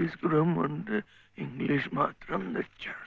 తీసుకురమ్మంటే English మాత్రం తెచ్చాడు.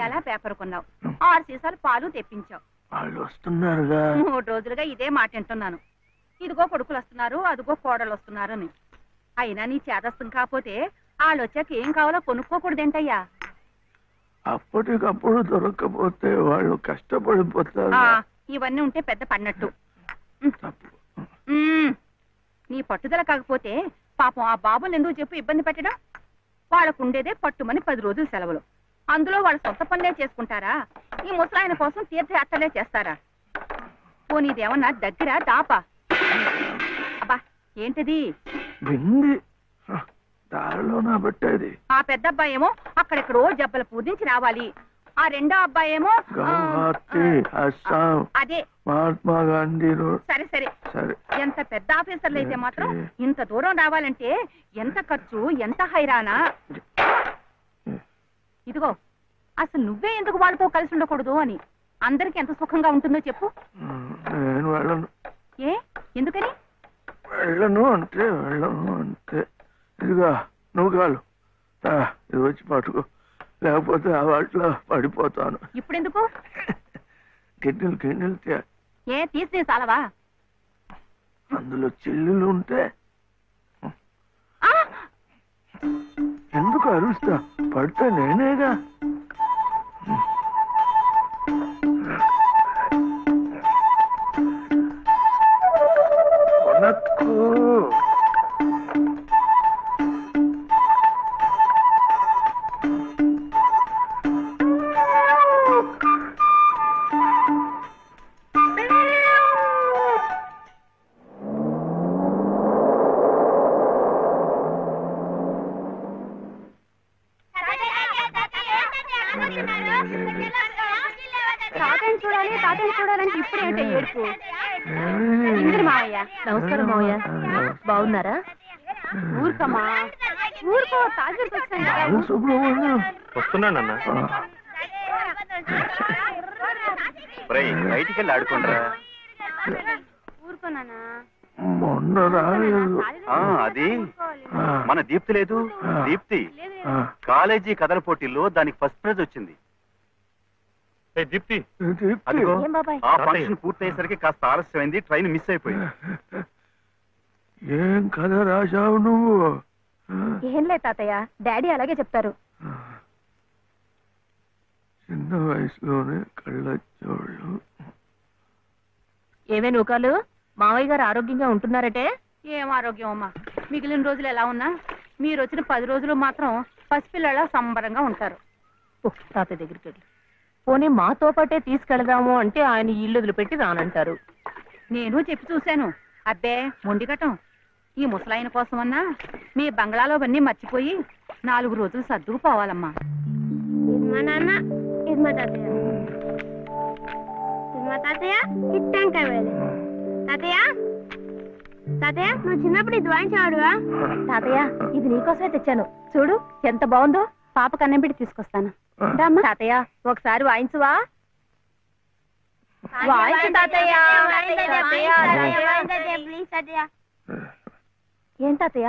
ఎలా పేపర్ కొన్నావు? 6 సీసాలు పాలు తెప్పించావు. వాళ్ళు వస్తున్నారుగా. 3 రోజులుగా ఇదే మాట వింటున్నాను. ఇదిగో కొడుకులు వస్తున్నారు, అదిగో కోడలు వస్తున్నారు అని. అయినా నీ చేదస్తం కాకపోతే వాళ్ళు వచ్చాక ఏం కావాలో కొనుక్కోకూడదేంటయ్యా? అప్పటికప్పుడు దొరకకపోతే వాళ్ళు కష్టపడిపోతారు. ఇవన్నీ ఉంటే పెద్ద పడినట్టు. నీ పట్టుదల కాకపోతే పాపం ఆ బాబులు ఎందుకు చెప్పు ఇబ్బంది పెట్టడం? వాళ్ళకు ఉండేదే పట్టుమని 10 రోజులు సెలవులు. అందులో వాళ్ళ సొంత పనులే చేసుకుంటారా? ఈ ముసలాయన కోసం తీర్థయాత్రలే చేస్తారా? పోనీదేమన్నా దగ్గర దాపా? అబ్బా ఏంటది? ఆ పెద్ద అబ్బాయి ఏమో అక్కడెక్కడో జబ్బలు పూజించి రావాలి. ఆ రెండో అబ్బాయి ఏమో అదే మహాత్మా గాంధీ. సరే సరే, ఎంత పెద్ద ఆఫీసర్లు అయితే మాత్రం ఇంత దూరం రావాలంటే ఎంత ఖర్చు, ఎంత హైరానా. ఇదిగో అసలు నువ్వే ఎందుకు వాళ్ళతో కలిసి ఉండకూడదు అని. అందరికి ఎంత సుఖంగా ఉంటుందో చెప్పు. నేను వెళ్ళను. ఏ ఎందుకని? వెళ్ళను అంటే వెళ్ళను అంతే. ఇదిగా నువ్వు కాలు ఇది వచ్చి పట్టుకో, లేకపోతే ఆ వాటిలో పడిపోతాను. ఇప్పుడెందుకు? గిన్నెలు ఏ తీసి చాలవా? అందులో చిల్లులు ఉంటే ఎందుకు అరుస్తా? పడితే నేనేగా. చూడాలంటే ఇప్పుడే ఏడుపు. మావయ్య నమస్కారం. మావయ్య బాగున్నారా? ఊరుకమ్మా ఊరుకో, తాజాకి వస్తున్నానన్నా. బయటికి వెళ్ళి ఆడుకోండిరా. ఊరుకోనా? మొన్న రాలేదు. అది మన దీప్తి లేదు, దీప్తి కాలేజీ కథల పోటీల్లో దానికి ఫస్ట్ ప్రైజ్ వచ్చింది. దీప్తి ఆ ఫంక్షన్ పూర్తయ్యేసరికి కాస్త ఆలస్యమైంది, ట్రైన్ మిస్ అయిపోయింది. ఏం కథ రాశావు నువ్వు? ఏం లేదు తాతయ్య, డాడీ అలాగే చెప్తారు. చిన్న వయసులోనే కళ్ళజోళ్ళు. ఏమే నూకాలు, మావయ్య గారు ఆరోగ్యంగా ఉంటున్నారటే? ఏం ఆరోగ్యం అమ్మా, మిగిలిన రోజులు ఎలా ఉన్నా మీరు వచ్చిన 10 రోజులు మాత్రం పసిపిల్లలా సంబరంగా ఉంటారు. తాతయ్య దగ్గరికి వెళ్ళి పోనీ మాతో పాటే తీసుకెళదాము అంటే ఆయన ఇల్లు వదిలిపెట్టి రానంటారు. నేను చెప్పి చూశాను. అబ్బే మొండిగటం. ఈ ముసలాయన కోసమన్నా మీ బంగ్లాలో అవన్నీ మర్చిపోయి 4 రోజులు సర్దుకుపోవాలమ్మా. ఇది మా నాన్న, ఇది మా తాతయ్య. ఇది మా తాతయ్య, ఇది టెంకాయ వేలు. తాతయ్య తాతయ్య, నువ్వు చిన్నప్పుడు ఇది వాయించేవాడువా? తాతయ్య, ఇది నీకోసమే తెచ్చాను. చూడు ఎంత బాగుందో. పాప కన్నం పెట్టి తీసుకొస్తాను. తాతయ్య, ఒకసారి వాయించువా? వాయించు తాతయ్య. ప్లీజ్ తాతయ్య. ఏం తాతయ్య?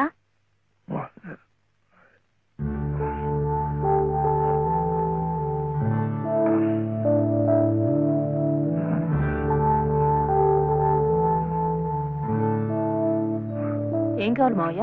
ఏం కావాలి మావయ్య?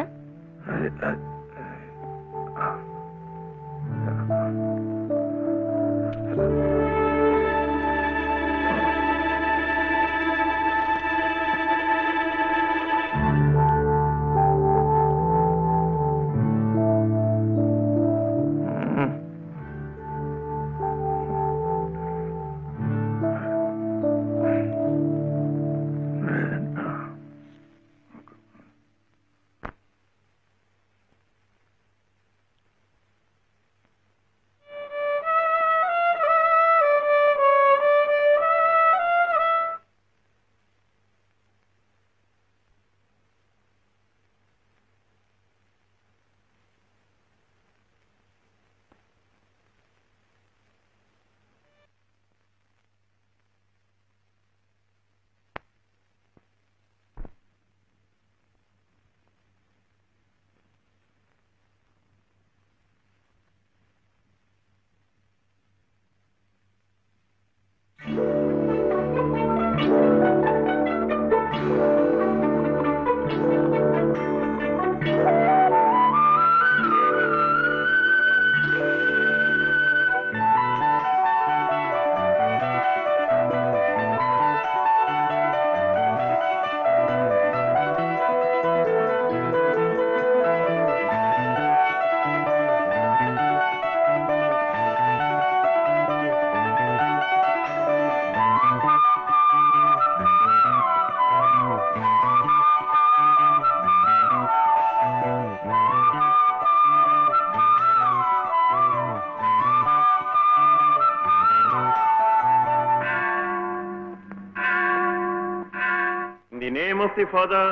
of the Father,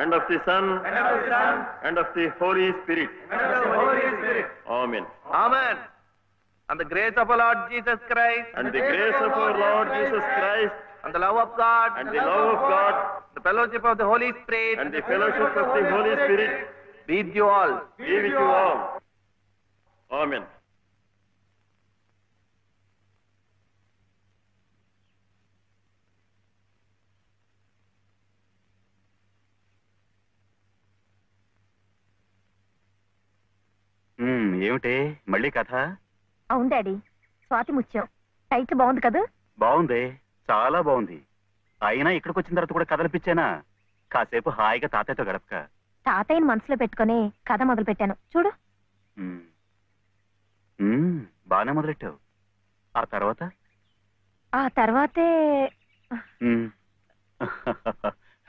and of the Son, and of the Holy Spirit. Amen. Amen. And the grace of our Lord Jesus Christ, And the grace of our Lord Jesus Christ, and the love of God, and the love of God, the fellowship of the Holy Spirit, and the fellowship of the Holy Spirit be with you all. be with you all. Amen. ఏమిటే మళ్ళీ కథ? అవును daddy, Swathi Muthyam title బాగుంది కదా? బాగుంది, చాలా బాగుంది. అయినా ఇక్కడికి వచ్చిన తర్వాత కూడా కథలపిచ్చానా? కాసేపు హాయిగా తాతయ్యతో గడపక. తాతయ్యని మనసులో పెట్టుకుని కథ మొదలు పెట్టాను చూడు. బానే మొదలెట్టావు. ఆ తర్వాత? ఆ తర్వాతే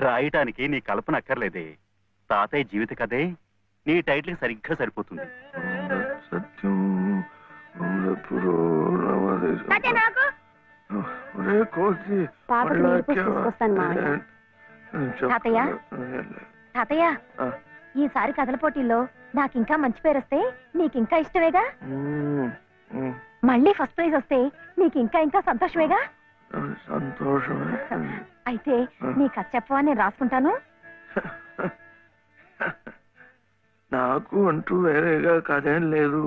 రాయటానికి నీ కల్పన అక్కర్లేదే. తాతయ్య జీవిత కథే నీ టైటిల్కి సరిగ్గా సరిపోతుంది. సత్యం తాతయ్య, తాతయ్య ఈసారి కథల పోటీల్లో నాకింకా మంచి పేరు వస్తే నీకింకా ఇష్టమేగా? మళ్ళీ ఫస్ట్ ప్రైజ్ వస్తే నీకింకా ఇంకా సంతోషమేగా? సంతోషమే. అయితే నీ కథ చెప్పవా, నేను రాసుకుంటాను. నాకు అంటూ వేరేగా కథేం లేదు.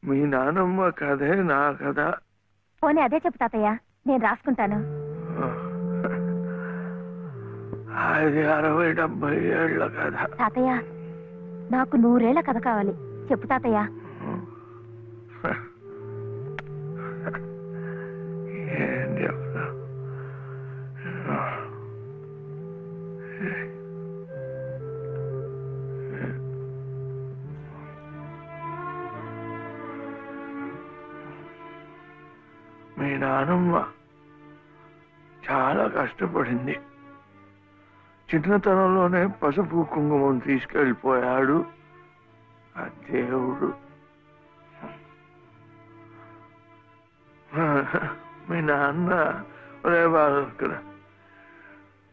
మీ నానమ్మ కథే నా కథ. పోనీ అదే చెప్పు తాతయ్య, నేను రాసుకుంటాను. అది 60-70 ఏళ్ల కథ. తాతయ్య, నాకు 100 ఏళ్ల కథ కావాలి. చెప్పు తాతయ్య. ఏం చెప్తా? మీ నానమ్మ చాలా కష్టపడింది. చిన్నతనంలోనే పసుపు కుంకుమం తీసుకెళ్ళిపోయాడు ఆ దేవుడు. మీ నాన్న రేవాడు అక్కడ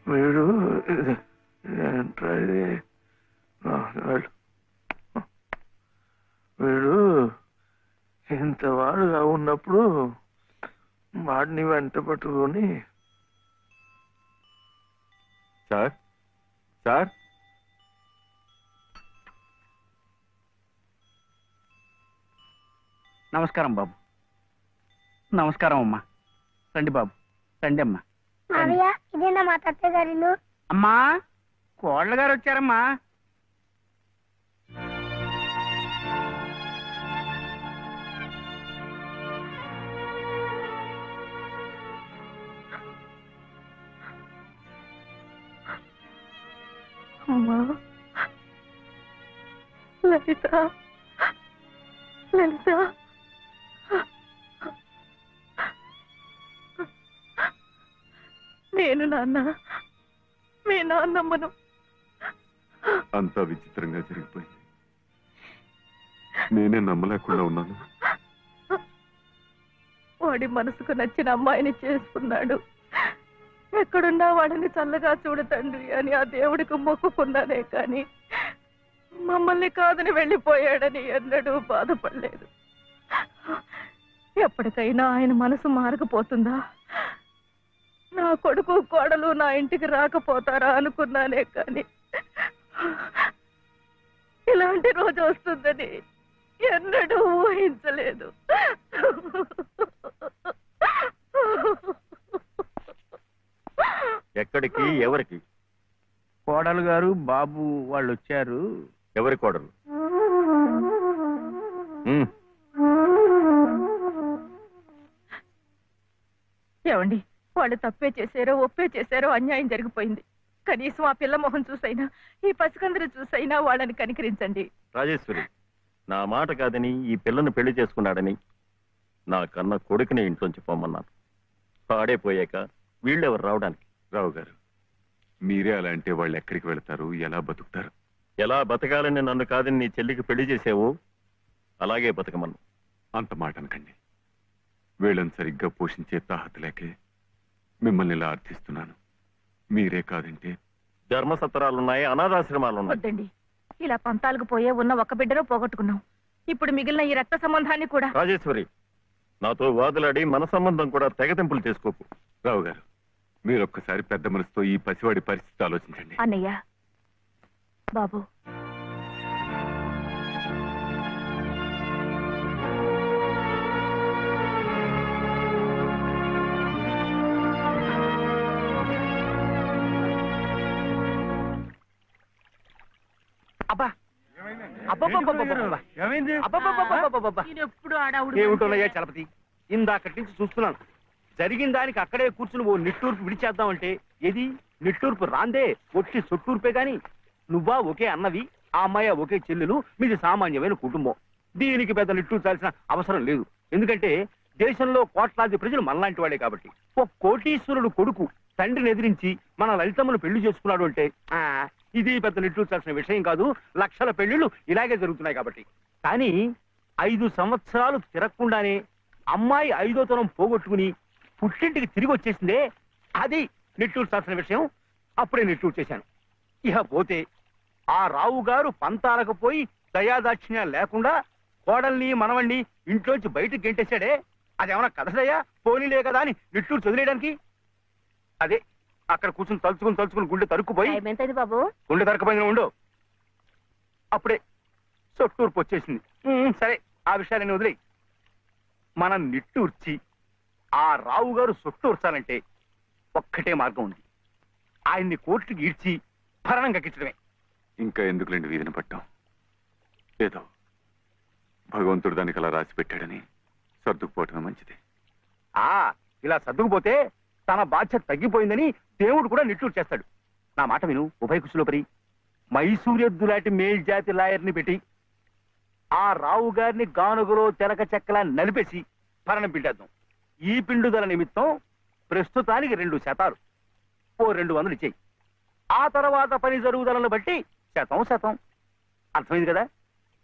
వీడు ఏంట్రా ఇది వీడు ఇంతవాడుగా ఉన్నప్పుడు వాడిని వెంట పట్టుకొని సార్ సార్ నమస్కారం బాబు. నమస్కారం అమ్మా. రండి బాబు, రండి అమ్మా. ఇదేనా మా తాతయ్య గారి ఇల్లు? అమ్మా, కోళ్ళ గారు వచ్చారమ్మా. అమ్మా లలిత, లలిత, నేను నాన్న, మీ నాన్నమ్మను. అంతా విచిత్రంగా జరిగిపోయింది. నేనే నమ్మలేకుండా ఉన్నాను. వాడి మనసుకు నచ్చిన అమ్మాయిని చేసుకున్నాడు. ఎక్కడున్నా వాడిని చల్లగా చూడు తండ్రి అని ఆ దేవుడికి మొక్కుకున్నానే కానీ మమ్మల్ని కాదని వెళ్ళిపోయాడని ఎన్నడూ బాధపడలేదు. ఎప్పటికైనా ఆయన మనసు మారకపోతుందా, నా కొడుకు కోడలు నా ఇంటికి రాకపోతారా అనుకున్నానే కానీ ఇలాంటి రోజు వస్తుందని ఎన్నడూ ఊహించలేదు. ఎక్కడికి, ఎవరికి? కోడలు గారు బాబు వాళ్ళు వచ్చారు. ఎవరి కోడలు? ఏమండి, వాళ్ళు తప్పే చేశారో ఒప్పే చేశారో అన్యాయం జరిగిపోయింది. కనీసం ఆ పిల్ల మొహం చూసైనా ఈ పసికందరు చూసైనా వాళ్ళని కనికరించండి. రాజేశ్వరి, నా మాట కాదని ఈ పిల్లను పెళ్లి చేసుకున్నాడని నా కన్న కొడుకుని ఇంట్లోంచి పొమ్మన్నాను. పాడైపోయాక వీళ్ళెవరు రావడానికి? రావు గారు, మీరే అలా అంటే వాళ్ళు ఎక్కడికి వెళతారు, ఎలా బతుకుతారు? ఎలా బతకాలని నన్ను కాదని నీ చెల్లికి పెళ్లి చేసావు, అలాగే బతకమన్ను. అంత మాట అనకండి. వీళ్ళని సరిగ్గా పోషించే తాహత లేకే మిమ్మల్ని ఇలా అర్థిస్తున్నాను. మీరే కాదంటే ధర్మసత్రాలున్నాయి, అనాథాశ్రమాలున్నాయి. వద్దండి, ఇలా పంతాలకు పోయే ఉన్న ఒక బిడ్డలో పోగొట్టుకున్నాం. ఇప్పుడు మిగిలిన ఈ రక్త సంబంధాన్ని కూడా. రాజేశ్వరి, నాతో వాదులాడి మన సంబంధం కూడా తెగతింపులు చేసుకోకు. రావు గారు, మీరొక్కసారి పెద్ద మనసుతో ఈ పసివాడి పరిస్థితి ఆలోచించండి. అన్నయ్య, బాబు, అబ్బా ఏమిటోనయ్యా చలపతి, ఇందాకటి నుంచి చూస్తున్నాను. జరిగిన దానికి అక్కడే కూర్చుని ఓ నిట్టూర్పు విడిచేద్దామంటే ఏది నిట్టూర్పు రాందే, ఒట్టి సొట్టూర్పే గాని. నువ్వా ఒకే అన్నవి, ఆ అమ్మాయి ఒకే చెల్లెలు, మీది సామాన్యమైన కుటుంబం. దీనికి పెద్ద నిట్టూర్చాల్సిన అవసరం లేదు. ఎందుకంటే దేశంలో కోట్లాది ప్రజలు మనలాంటి వాడే కాబట్టి. ఒక కోటీశ్వరుడు కొడుకు తండ్రిని ఎదిరించి మన లలితమ్మను పెళ్లి చేసుకున్నాడు అంటే ఇది పెద్ద నిట్టూర్చాల్సిన విషయం కాదు. లక్షల పెళ్లిళ్ళు ఇలాగే జరుగుతున్నాయి కాబట్టి. కానీ 5 సంవత్సరాలు తిరగకుండానే అమ్మాయి 5వ తరం పోగొట్టుకుని పుట్టింటికి తిరిగి వచ్చేసిందే, అది నిట్టూర్చాల్సిన విషయం. అప్పుడే నిట్టూరు చేశాను. ఇక పోతే ఆ రావు గారు పంతాలకు పోయి దయాదాక్షిణ్యాలు లేకుండా కోడల్ని మనవణ్ణి ఇంట్లోంచి బయటకు గెంటేశాడే, అదేమన్నా కథదయ్యా, పోనీలే కదా అని నిట్టూరు చదిలేయడానికి. అదే అక్కడ కూర్చుని తలుచుకుని గుండె తరుక్కుపోయి, బాబు గుండె తరకపోయిన ఉండు, అప్పుడే సొట్టూర్పు వచ్చేసింది. సరే, ఆ విషయాన్ని వదిలేయి. మనం నిట్టూర్చి ఆ రావు గారు సొట్టూర్చాలంటే ఒక్కటే మార్గం ఉంది. ఆయన్ని కోర్టుకి ఈడ్చి భరణం కక్కించడమే. ఇంకా ఎందుకులేండి వీధిని పట్టాం? ఏదో భగవంతుడు దానికి అలా రాసి పెట్టాడని సర్దుకుపోవటమే మంచిది. ఇలా సర్దుకుపోతే తన బాధ్యత తగ్గిపోయిందని దేవుడు కూడా నిట్టూరు చేస్తాడు. నా మాట విను ఉభయ కుశలోపరి. మైసూరెద్దు లాంటి మేల్జాతి లాయర్ని పెట్టి ఆ రావు గారిని గానుగలో తెరక చెక్కలా నలిపేసి భరణం పిండేద్దాం. ఈ పిండుదల నిమిత్తం ప్రస్తుతానికి 2 శాతాలు, ఓ 200 ఇచ్చేయి. ఆ తర్వాత పని జరుగుదలను బట్టి శతం. అర్థమైంది కదా?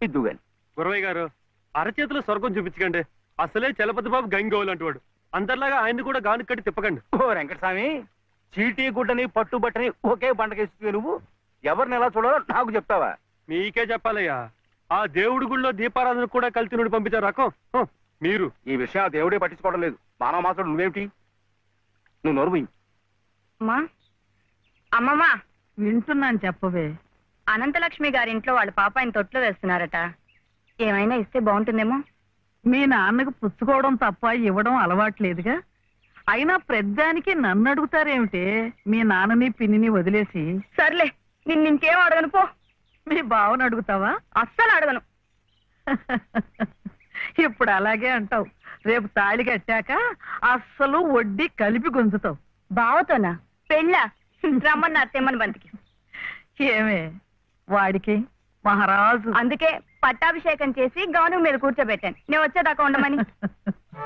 ఇద్దు గాని. గురవయ్య గారు అరచేతులు స్వర్గం చూపించకండి. అసలే చలపతి బాబు గంగోలు అంటువాడు. అందరిలాగా ఆయన్ని కూడా గాను కట్టి తిప్పకండి. ఓ వెంకటస్వామి, చీటీ గుడ్డని పట్టుబట్టని ఒకే పంటకేస్తుంది నువ్వు. ఎవరిని ఎలా చూడాలో నాకు చెప్తావా? మీకే చెప్పాలయ్యా. ఆ దేవుడి గుళ్ళో దీపారాధన కూడా కల్తీనుడు పంపించారు రకం మీరు. ఈ విషయం ఆ దేవుడే పట్టించుకోవడం లేదు. మానవ మాత్రం నువ్వేమిటి? నువ్వు నోరు పోయి. అమ్మమ్మా వింటున్నాను, చెప్పవే. అనంతలక్ష్మి గారింట్లో వాళ్ళ పాప ఆయన తొట్లో వేస్తున్నారట. ఏమైనా ఇస్తే బాగుంటుందేమో. మీ నాన్నకు పుచ్చుకోవడం తప్ప ఇవ్వడం అలవాట్లేదుగా. అయినా ప్రద్దానికి నన్ను అడుగుతారేమిటే? మీ నాన్నని పిన్నిని వదిలేసి. సర్లే, నిన్నింకేం అడగను పో. మీ బావను అడుగుతావా? అస్సలు అడగను. ఇప్పుడు అలాగే అంటావు. రేపు తాళి కట్టాక అస్సలు వడ్డీ కలిపి గుంజుతావు. బావతోనా? పెళ్ళా? రమ్మని అత్తేమని బంతికి. ఏమే వాడికి మహారాజు. అందుకే పట్టాభిషేకం చేసి గౌను మీద కూర్చోబెట్టాను. నేను వచ్చేదాకా ఉండమని.